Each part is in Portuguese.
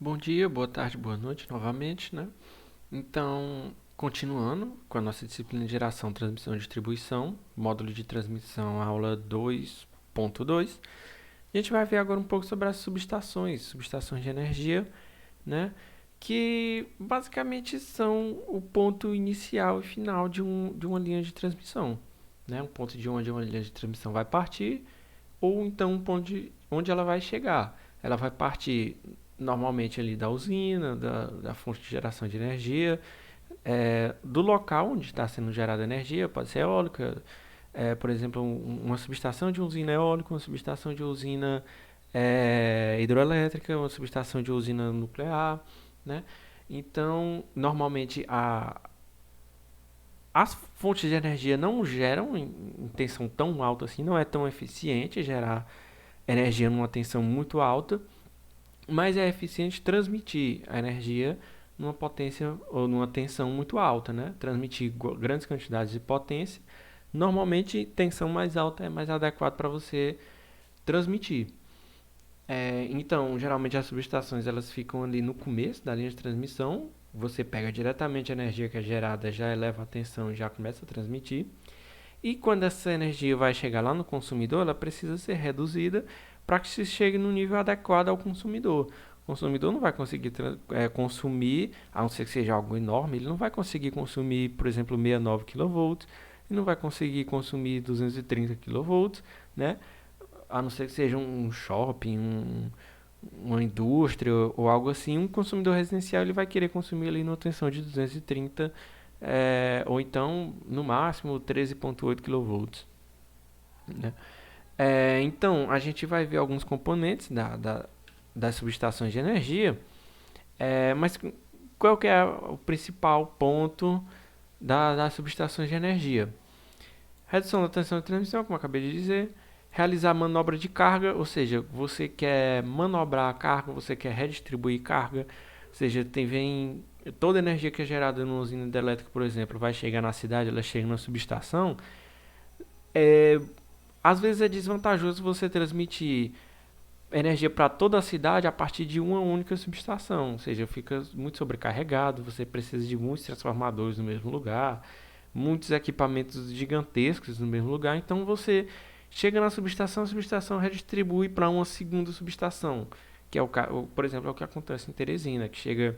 Bom dia, boa tarde, boa noite novamente, né? Então, continuando com a nossa disciplina de geração, transmissão e distribuição, módulo de transmissão, aula 2.2. A gente vai ver agora um pouco sobre as subestações de energia, né? Que basicamente são o ponto inicial e final de uma linha de transmissão, né? Um ponto de onde uma linha de transmissão vai partir ou então um ponto de onde ela vai chegar. Ela vai partir normalmente ali da usina, da fonte de geração de energia, do local onde está sendo gerada energia, pode ser eólica, por exemplo, uma subestação de usina eólica, uma subestação de usina hidroelétrica, uma subestação de usina nuclear, né? Então, normalmente as fontes de energia não geram em tensão tão alta assim, não é tão eficiente gerar energia numa tensão muito alta, mas é eficiente transmitir a energia numa potência ou numa tensão muito alta, né? Transmitir grandes quantidades de potência. Normalmente, tensão mais alta é mais adequado para você transmitir. Então, geralmente as subestações elas ficam ali no começo da linha de transmissão. Você pega diretamente a energia que é gerada, já eleva a tensão e já começa a transmitir. E quando essa energia vai chegar lá no consumidor, ela precisa ser reduzida para que se chegue no nível adequado ao consumidor. O consumidor não vai conseguir consumir, a não ser que seja algo enorme, ele não vai conseguir consumir, por exemplo, 69 kV, ele não vai conseguir consumir 230 kV, né? A não ser que seja um shopping, uma indústria ou algo assim. Um consumidor residencial ele vai querer consumir ali numa tensão de 230 ou então no máximo 13,8 kV, né? Então a gente vai ver alguns componentes das subestações de energia, mas qual que é o principal ponto das subestações de energia? Redução da tensão de transmissão, como eu acabei de dizer. Realizar manobra de carga, ou seja, você quer manobrar a carga, você quer redistribuir carga, ou seja, vem toda a energia que é gerada numa usina hidrelétrica, por exemplo, vai chegar na cidade, ela chega na subestação. É, Às vezes é desvantajoso você transmitir energia para toda a cidade a partir de uma única subestação, ou seja, fica muito sobrecarregado, você precisa de muitos transformadores no mesmo lugar, muitos equipamentos gigantescos no mesmo lugar, então você chega na subestação, a subestação redistribui para uma segunda subestação, que é por exemplo, é o que acontece em Teresina, que chega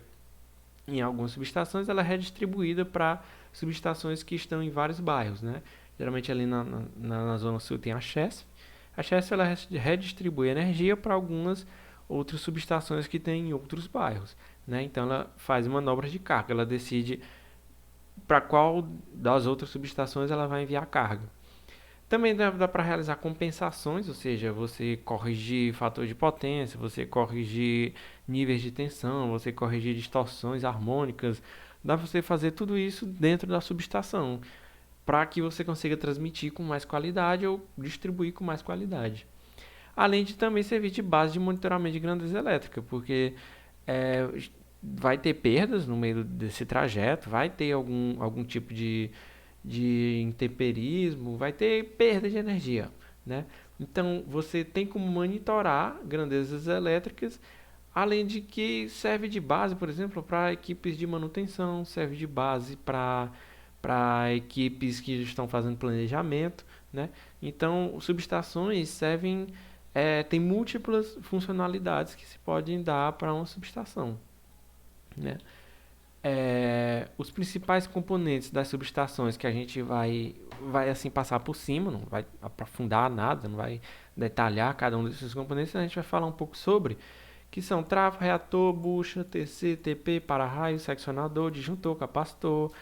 em algumas subestações, ela é redistribuída para subestações que estão em vários bairros, né? Geralmente ali na zona sul tem a Chesf. A Chesf ela redistribui energia para algumas outras subestações que tem em outros bairros, né? Então ela faz manobras de carga, ela decide para qual das outras subestações ela vai enviar carga. Também dá para realizar compensações, ou seja, você corrigir fator de potência, você corrigir níveis de tensão, você corrigir distorções harmônicas. Dá para você fazer tudo isso dentro da subestação, para que você consiga transmitir com mais qualidade ou distribuir com mais qualidade. Além de também servir de base de monitoramento de grandeza elétrica, porque é, vai ter perdas no meio desse trajeto, vai ter algum tipo de intemperismo, vai ter perda de energia, né? Então você tem como monitorar grandezas elétricas, além de que serve de base, por exemplo, para equipes de manutenção, serve de base para equipes que estão fazendo planejamento, né? Então subestações servem tem múltiplas funcionalidades que se podem dar para uma subestação, né? Os principais componentes das subestações que a gente vai assim passar por cima, não vai aprofundar nada, não vai detalhar cada um desses componentes, a gente vai falar um pouco sobre, que são travo, reator, bucha, TC, TP, para-raio, seccionador, disjuntor, capacitor,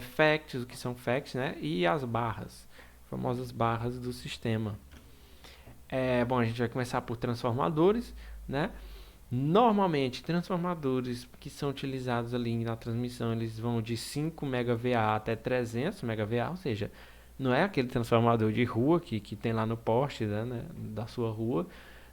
FECs, o que são FECs, né? E as barras, famosas barras do sistema. Bom, a gente vai começar por transformadores, né? Normalmente, transformadores que são utilizados ali na transmissão, eles vão de 5 MVA até 300 MVA, ou seja, não é aquele transformador de rua que tem lá no poste, né, da sua rua,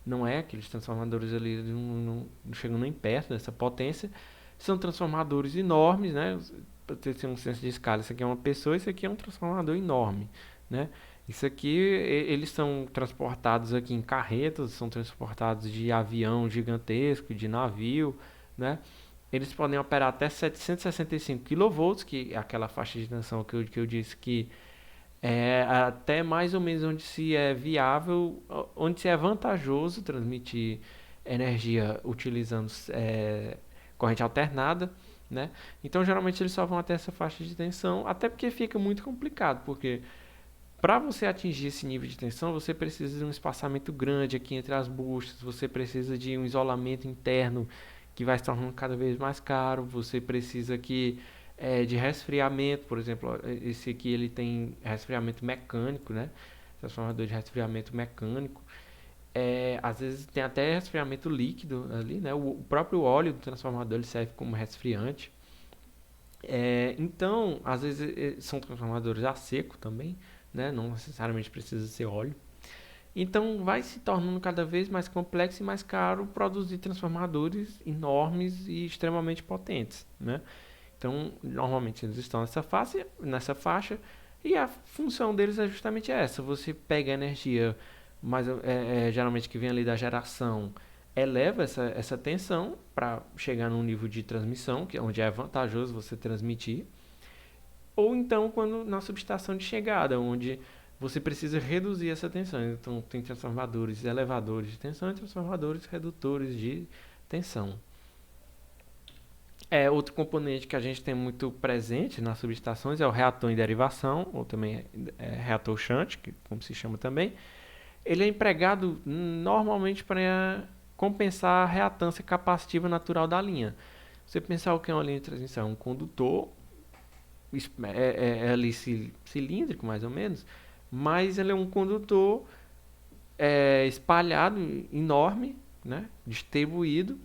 não é aqueles transformadores ali, não chegam nem perto dessa potência, são transformadores enormes, né, para ter um senso de escala, isso aqui é uma pessoa, isso aqui é um transformador enorme, né. Isso aqui, eles são transportados aqui em carretas, são transportados de avião gigantesco, de navio, né? Eles podem operar até 765 kV, que é aquela faixa de tensão que eu disse que é até mais ou menos onde se é viável, onde se é vantajoso transmitir energia utilizando corrente alternada, né? Então, geralmente eles só vão até essa faixa de tensão, até porque fica muito complicado, porque para você atingir esse nível de tensão, você precisa de um espaçamento grande aqui entre as buchas, você precisa de um isolamento interno que vai se tornando cada vez mais caro, você precisa de resfriamento, por exemplo, esse aqui ele tem resfriamento mecânico, né? Transformador de resfriamento mecânico. Às vezes tem até resfriamento líquido ali, né? O próprio óleo do transformador ele serve como resfriante. Então, às vezes são transformadores a seco também, né? Não necessariamente precisa ser óleo. Então, vai se tornando cada vez mais complexo e mais caro produzir transformadores enormes e extremamente potentes, né? Então, normalmente eles estão nessa faixa e a função deles é justamente essa. Você pega a energia, geralmente que vem ali da geração, eleva essa tensão para chegar num nível de transmissão, onde é vantajoso você transmitir. Ou então, quando na subestação de chegada, onde você precisa reduzir essa tensão. Então, tem transformadores elevadores de tensão e transformadores redutores de tensão. Outro componente que a gente tem muito presente nas subestações é o reator em derivação, ou também reator shunt, como se chama também. Ele é empregado normalmente para compensar a reatância capacitiva natural da linha. Você pensar o que é uma linha de transmissão? Um condutor ali cilíndrico, mais ou menos, mas ele é um condutor espalhado, enorme, né, distribuído,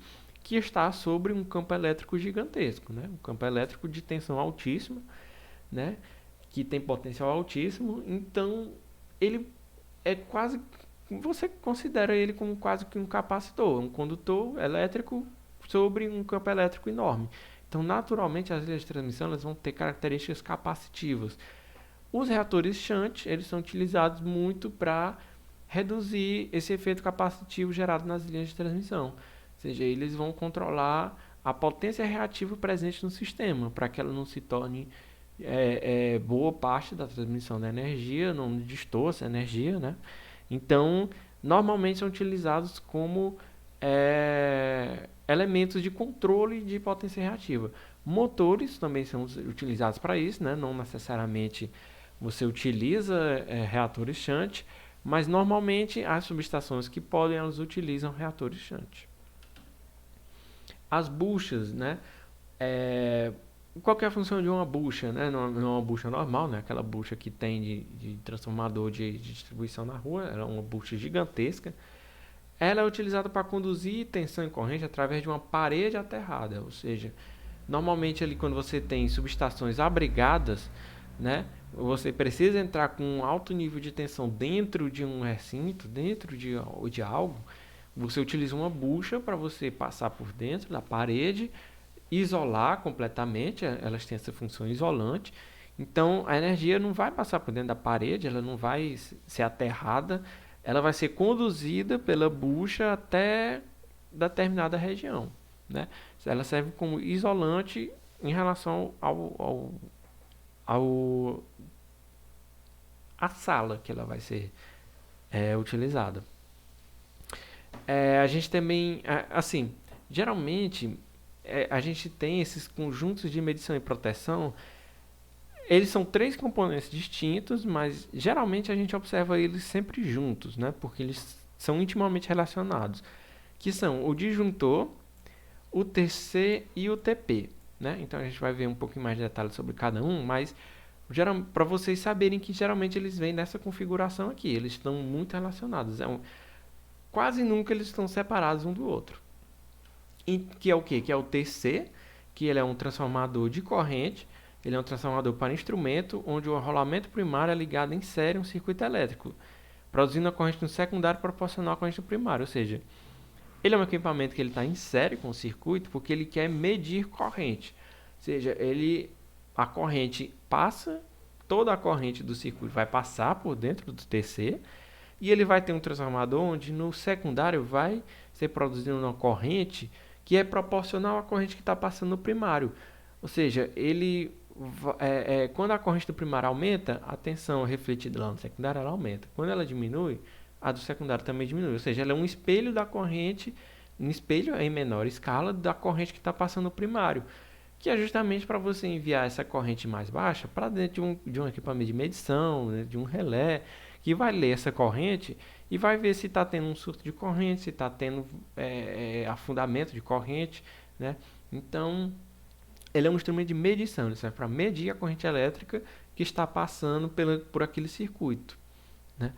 que está sobre um campo elétrico gigantesco, né, um campo elétrico de tensão altíssima, né, que tem potencial altíssimo. Então, ele é quase, você considera ele como quase que um capacitor, um condutor elétrico sobre um campo elétrico enorme. Então, naturalmente, as linhas de transmissão elas vão ter características capacitivas. Os reatores shunt eles são utilizados muito para reduzir esse efeito capacitivo gerado nas linhas de transmissão. Ou seja, eles vão controlar a potência reativa presente no sistema, para que ela não se torne boa parte da transmissão da energia, não distorça a energia, né? Então, normalmente são utilizados como elementos de controle de potência reativa. Motores também são utilizados para isso, né? Não necessariamente você utiliza reatores shunt, mas normalmente as subestações que podem, elas utilizam reatores shunt. As buchas, né? Qual que é a função de uma bucha, né? Não é uma bucha normal, né? Aquela bucha que tem de transformador de distribuição na rua, ela é uma bucha gigantesca. Ela é utilizada para conduzir tensão e corrente através de uma parede aterrada, ou seja, normalmente ali quando você tem subestações abrigadas, né, você precisa entrar com um alto nível de tensão dentro de um recinto, dentro de algo, você utiliza uma bucha para você passar por dentro da parede, isolar completamente, elas têm essa função isolante. Então a energia não vai passar por dentro da parede, ela não vai ser aterrada, ela vai ser conduzida pela bucha até determinada região, né? Ela serve como isolante em relação à sala que ela vai ser utilizada. A gente também, assim, geralmente a gente tem esses conjuntos de medição e proteção. Eles são três componentes distintos, mas geralmente a gente observa eles sempre juntos, né? Porque eles são intimamente relacionados, que são o disjuntor, o TC e o TP, né? Então a gente vai ver um pouquinho mais de detalhes sobre cada um, mas para vocês saberem que geralmente eles vêm nessa configuração aqui, eles estão muito relacionados, quase nunca eles estão separados um do outro. E que é o quê? Que é o TC, que ele é um transformador de corrente. Ele é um transformador para instrumento, onde o rolamento primário é ligado em série a um circuito elétrico, produzindo a corrente no secundário proporcional à corrente no primário. Ou seja, ele é um equipamento que ele está em série com o circuito porque ele quer medir corrente. Ou seja, a corrente passa, toda a corrente do circuito vai passar por dentro do TC, e ele vai ter um transformador onde no secundário vai ser produzindo uma corrente que é proporcional à corrente que está passando no primário. Ou seja, quando a corrente do primário aumenta, a tensão refletida lá no secundário ela aumenta. Quando ela diminui, a do secundário também diminui. Ou seja, ela é um espelho da corrente, um espelho em menor escala da corrente que está passando no primário, que é justamente para você enviar essa corrente mais baixa para dentro de um equipamento de medição, né, de um relé, que vai ler essa corrente e vai ver se está tendo um surto de corrente, se está tendo afundamento de corrente, né? Então, ele é um instrumento de medição, ele serve para medir a corrente elétrica que está passando por aquele circuito, né?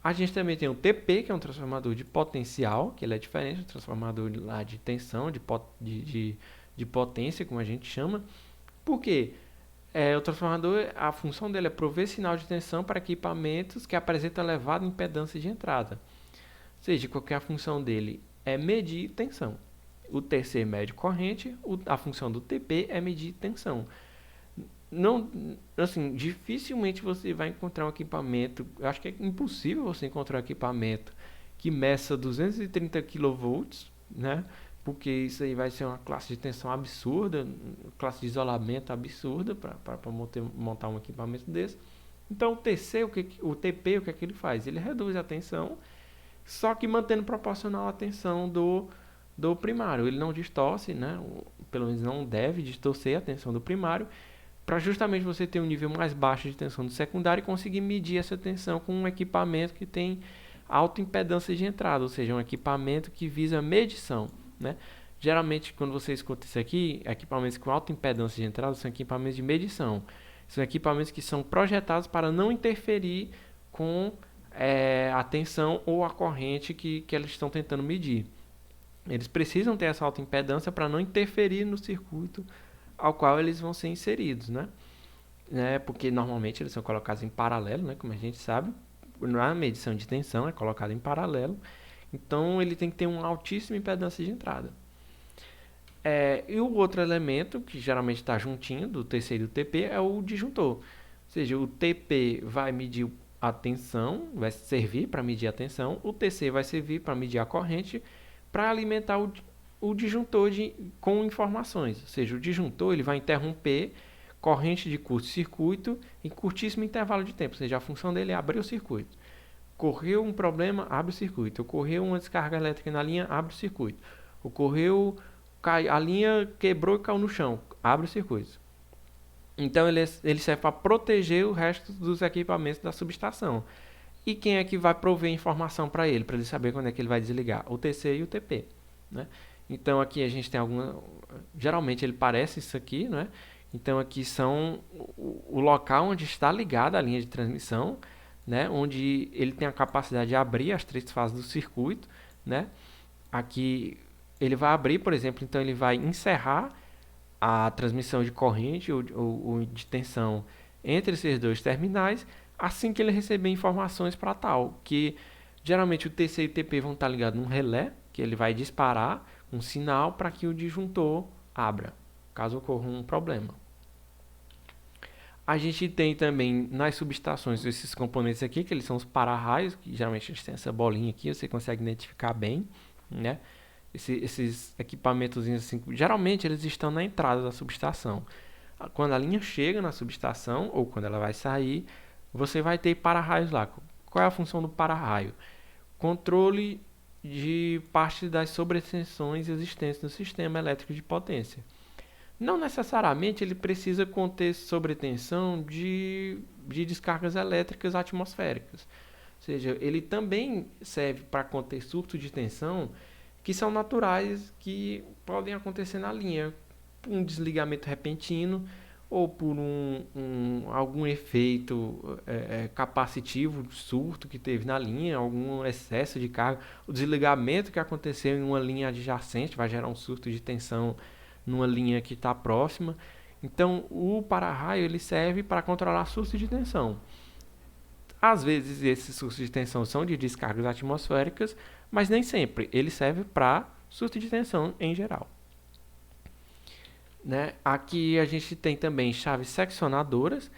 A gente também tem o TP, que é um transformador de potencial, que ele é diferente do transformador lá de tensão, de potência, como a gente chama. Por quê? O transformador, a função dele é prover sinal de tensão para equipamentos que apresentam elevada impedância de entrada. Ou seja, qual que é a função dele? É medir tensão. O TC mede corrente, a função do TP é medir tensão. Não, assim, dificilmente você vai encontrar um equipamento, eu acho que é impossível você encontrar um equipamento que meça 230 kV, né? Porque isso aí vai ser uma classe de tensão absurda, classe de isolamento absurda para montar um equipamento desse. Então o TP, o que é que ele faz? Ele reduz a tensão, só que mantendo proporcional à tensão do primário. Ele não distorce, né? Pelo menos não deve distorcer a tensão do primário, para justamente você ter um nível mais baixo de tensão do secundário e conseguir medir essa tensão com um equipamento que tem alta impedância de entrada, ou seja, um equipamento que visa medição, né? Geralmente, quando você escuta isso aqui, equipamentos com alta impedância de entrada são equipamentos de medição. São equipamentos que são projetados para não interferir com a tensão ou a corrente que eles estão tentando medir. Eles precisam ter essa alta impedância para não interferir no circuito ao qual eles vão ser inseridos, né? Porque normalmente eles são colocados em paralelo, né? Como a gente sabe, na medição de tensão é colocado em paralelo, então ele tem que ter uma altíssima impedância de entrada. E o outro elemento, que geralmente está juntinho do TC e do TP, é o disjuntor. Ou seja, o TP vai medir a tensão, vai servir para medir a tensão, o TC vai servir para medir a corrente, para alimentar o disjuntor com informações. Ou seja, o disjuntor ele vai interromper corrente de curto-circuito em curtíssimo intervalo de tempo. Ou seja, a função dele é abrir o circuito. Ocorreu um problema, abre o circuito. Ocorreu uma descarga elétrica na linha, abre o circuito. A linha quebrou e caiu no chão, abre o circuito. Então ele serve para proteger o resto dos equipamentos da subestação. E quem é que vai prover informação para ele saber quando é que ele vai desligar? O TC e o TP, né? Então aqui a gente tem geralmente ele parece isso aqui, né? Então aqui são o local onde está ligada a linha de transmissão, né? Onde ele tem a capacidade de abrir as 3 fases do circuito, né? Aqui ele vai abrir, por exemplo, então ele vai encerrar a transmissão de corrente ou de tensão entre esses 2 terminais, assim que ele receber informações para tal, que geralmente o TC e o TP vão estar ligados num relé, que ele vai disparar um sinal para que o disjuntor abra, caso ocorra um problema. A gente tem também nas subestações esses componentes aqui, que eles são os para-raios, que geralmente eles têm essa bolinha aqui, você consegue identificar bem, né? Esses equipamentos assim, geralmente eles estão na entrada da subestação. Quando a linha chega na subestação ou quando ela vai sair, você vai ter para-raios lá. Qual é a função do para-raio? Controle de parte das sobretensões existentes no sistema elétrico de potência. Não necessariamente ele precisa conter sobretensão de descargas elétricas atmosféricas. Ou seja, ele também serve para conter surtos de tensão que são naturais, que podem acontecer na linha, por um desligamento repentino ou por algum efeito capacitivo, surto que teve na linha, algum excesso de carga, o desligamento que aconteceu em uma linha adjacente vai gerar um surto de tensão numa linha que está próxima. Então, o para-raio ele serve para controlar surtos de tensão. Às vezes, esses surtos de tensão são de descargas atmosféricas, mas nem sempre. Ele serve para surto de tensão em geral. Né? Aqui a gente tem também chaves seccionadoras,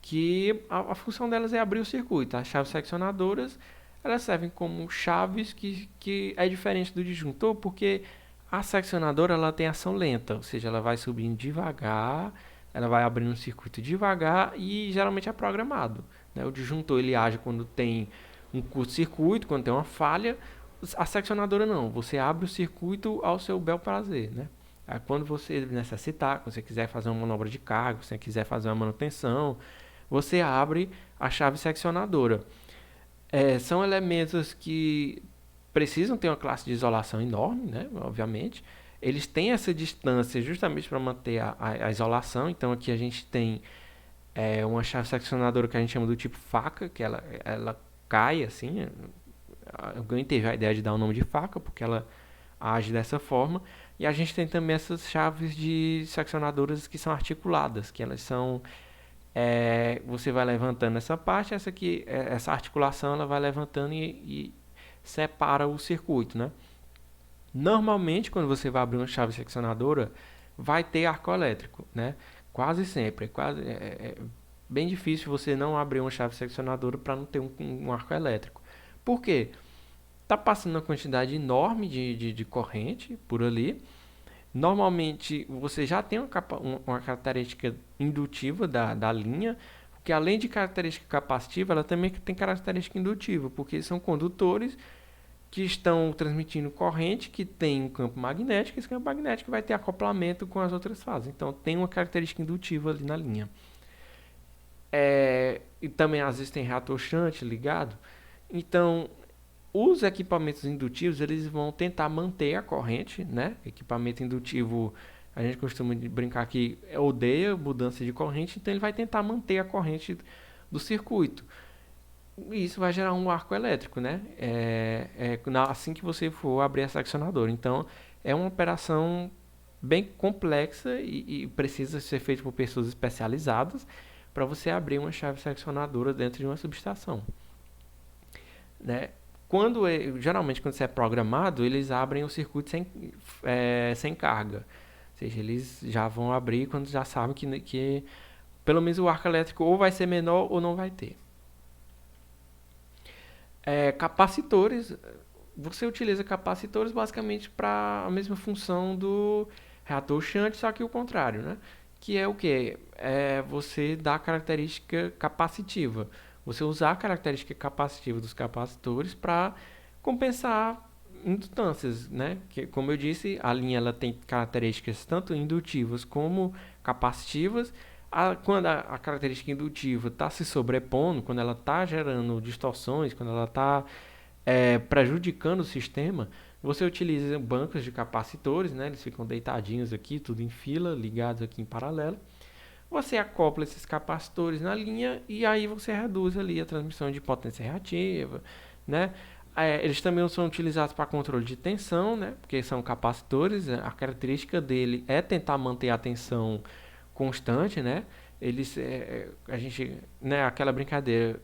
que a função delas é abrir o circuito. As chaves seccionadoras elas servem como chaves que é diferente do disjuntor, porque A seccionadora ela tem ação lenta, ou seja, ela vai subindo devagar, ela vai abrindo um circuito devagar e geralmente é programado, né? O disjuntor ele age quando tem um curto-circuito, quando tem uma falha. A seccionadora não, você abre o circuito ao seu bel prazer, né? Quando você necessitar, quando você quiser fazer uma manobra de carga, se você quiser fazer uma manutenção, você abre a chave seccionadora. São elementos que precisam ter uma classe de isolação enorme, né? Obviamente. Eles têm essa distância justamente para manter a isolação. Então aqui a gente tem uma chave seccionadora que a gente chama do tipo faca, que ela cai assim. Alguém teve a ideia de dar o nome de faca, porque ela age dessa forma. E a gente tem também essas chaves de seccionadoras que são articuladas, que elas são você vai levantando essa parte, essa articulação ela vai levantando e separa o circuito, né? Normalmente, quando você vai abrir uma chave seccionadora, vai ter arco elétrico, né? Quase sempre, é bem difícil você não abrir uma chave seccionadora para não ter um arco elétrico. Por quê? Está passando uma quantidade enorme de corrente por ali. Normalmente você já tem uma característica indutiva da linha, porque além de característica capacitiva, ela também tem característica indutiva, porque são condutores que estão transmitindo corrente, que tem um campo magnético, esse campo magnético vai ter acoplamento com as outras fases. Então tem uma característica indutiva ali na linha. E também às vezes tem reator shunt ligado. Então os equipamentos indutivos eles vão tentar manter a corrente, né? Equipamento indutivo, a gente costuma brincar que odeia mudança de corrente, então ele vai tentar manter a corrente do circuito. E isso vai gerar um arco elétrico, né? Assim que você for abrir a seccionadora. Então é uma operação bem complexa e precisa ser feita por pessoas especializadas para você abrir uma chave seccionadora dentro de uma subestação, né? Geralmente, quando você é programado, eles abrem o circuito sem carga. Ou seja, eles já vão abrir quando já sabem que pelo menos o arco elétrico ou vai ser menor ou não vai ter. Capacitores. Você utiliza capacitores basicamente para a mesma função do reator shunt, só que o contrário, né? Que é o que? Você dá a característica capacitiva. Você usar a característica capacitiva dos capacitores para compensar indutâncias, né? Que, como eu disse, a linha ela tem características tanto indutivas como capacitivas. Quando a característica indutiva está se sobrepondo, quando ela está gerando distorções, quando ela está prejudicando o sistema, você utiliza bancos de capacitores, né? Eles ficam deitadinhos aqui, tudo em fila, ligados aqui em paralelo. Você acopla esses capacitores na linha e aí você reduz ali a transmissão de potência reativa, né? Eles também são utilizados para controle de tensão, né? Porque são capacitores, a característica dele é tentar manter a tensão constante, né? A gente, né? Aquela brincadeira,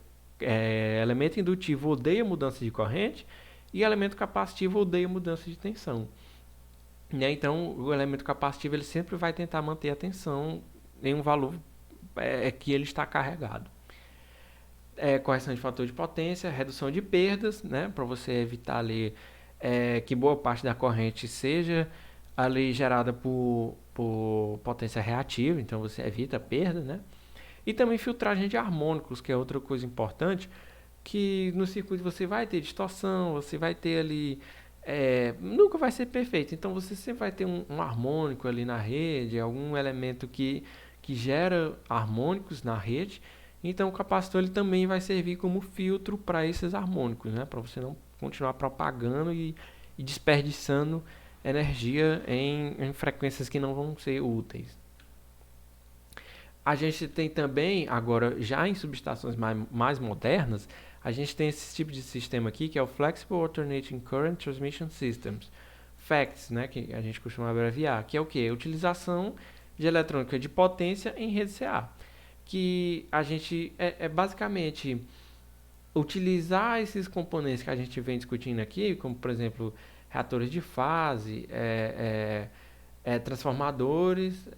elemento indutivo odeia mudança de corrente e elemento capacitivo odeia mudança de tensão, né? Então, o elemento capacitivo ele sempre vai tentar manter a tensão em um valor que ele está carregado. Correção de fator de potência, redução de perdas, né, para você evitar ali, que boa parte da corrente seja ali gerada por potência reativa, então você evita a perda, né? E também filtragem de harmônicos, que é outra coisa importante, que no circuito você vai ter distorção, você vai ter ali nunca vai ser perfeito, então você sempre vai ter um harmônico ali na rede, algum elemento que gera harmônicos na rede. Então o capacitor ele também vai servir como filtro para esses harmônicos, né? Para você não continuar propagando e desperdiçando energia em frequências que não vão ser úteis. A gente tem também, agora já em subestações mais modernas, a gente tem esse tipo de sistema aqui que é o Flexible Alternating Current Transmission Systems, FACTS, né, que a gente costuma abreviar, que é o que? Utilização de eletrônica de potência em rede CA, que a gente basicamente utilizar esses componentes que a gente vem discutindo aqui, como por exemplo reatores de fase, transformadores,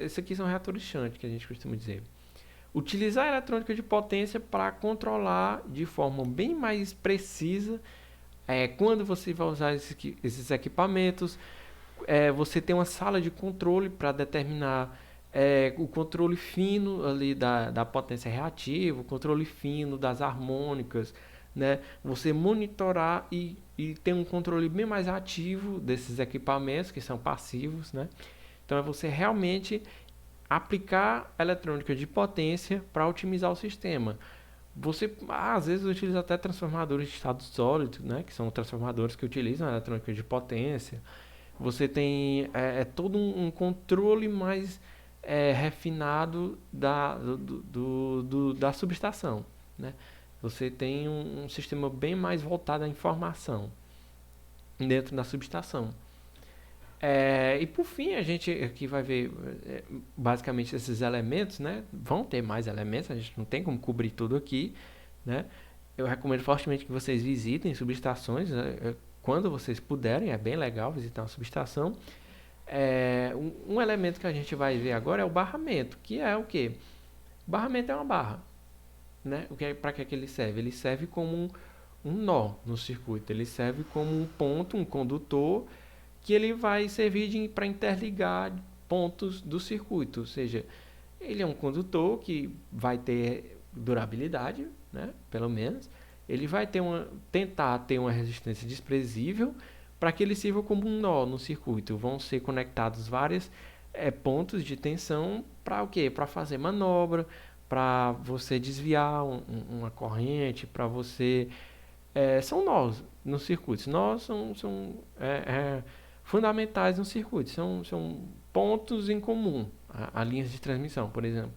esses aqui são reatores shunt que a gente costuma dizer. Utilizar a eletrônica de potência para controlar de forma bem mais precisa Quando você vai usar esses equipamentos, você tem uma sala de controle para determinar o controle fino ali da potência reativa, o controle fino das harmônicas, né? Você monitorar e ter um controle bem mais ativo desses equipamentos que são passivos, né? Então é você realmente aplicar a eletrônica de potência para otimizar o sistema. Você às vezes utiliza até transformadores de estado sólido, né? Que são transformadores que utilizam a eletrônica de potência. Você tem todo um controle mais refinado da subestação, né? Você tem um sistema bem mais voltado à informação dentro da subestação. E por fim, a gente aqui vai ver basicamente esses elementos, né? Vão ter mais elementos, a gente não tem como cobrir tudo aqui, né? Eu recomendo fortemente que vocês visitem subestações, né? Quando vocês puderem, é bem legal visitar uma subestação. Um elemento que a gente vai ver agora é o barramento, que é o quê? O barramento é uma barra, né? Para que ele serve? Ele serve como um nó no circuito, ele serve como um ponto, um condutor, que ele vai servir para interligar pontos do circuito, ou seja, ele é um condutor que vai ter durabilidade, né? Pelo menos, ele vai tentar ter uma resistência desprezível para que ele sirva como um nó no circuito. Vão ser conectados vários pontos de tensão para o quê? Para fazer manobra, para você desviar uma corrente, para você são nós no circuito. Nós são fundamentais no circuito. São pontos em comum a linhas de transmissão, por exemplo,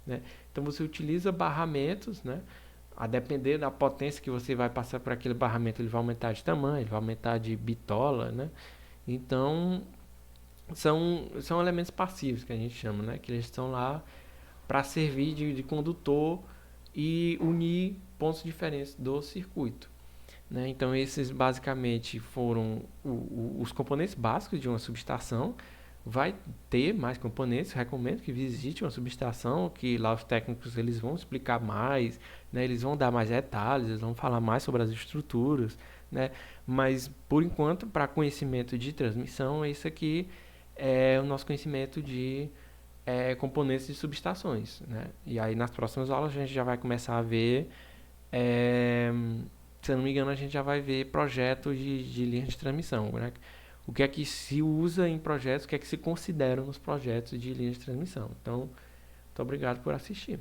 né? Então você utiliza barramentos, né? A depender da potência que você vai passar por aquele barramento, ele vai aumentar de tamanho, ele vai aumentar de bitola, né? Então são elementos passivos que a gente chama, né? Que eles estão lá para servir de condutor e unir pontos diferentes do circuito, né? Então esses basicamente foram os componentes básicos de uma subestação. Vai ter mais componentes, recomendo que visite uma subestação, que lá os técnicos eles vão explicar mais, né? Eles vão dar mais detalhes, eles vão falar mais sobre as estruturas, né? Mas por enquanto, para conhecimento de transmissão, isso aqui é o nosso conhecimento de componentes de subestações, né? E aí nas próximas aulas a gente já vai começar a ver, é, se eu não me engano, a gente já vai ver projetos de linhas de transmissão, né? O que é que se usa em projetos, o que é que se considera nos projetos de linhas de transmissão. Então, muito obrigado por assistir.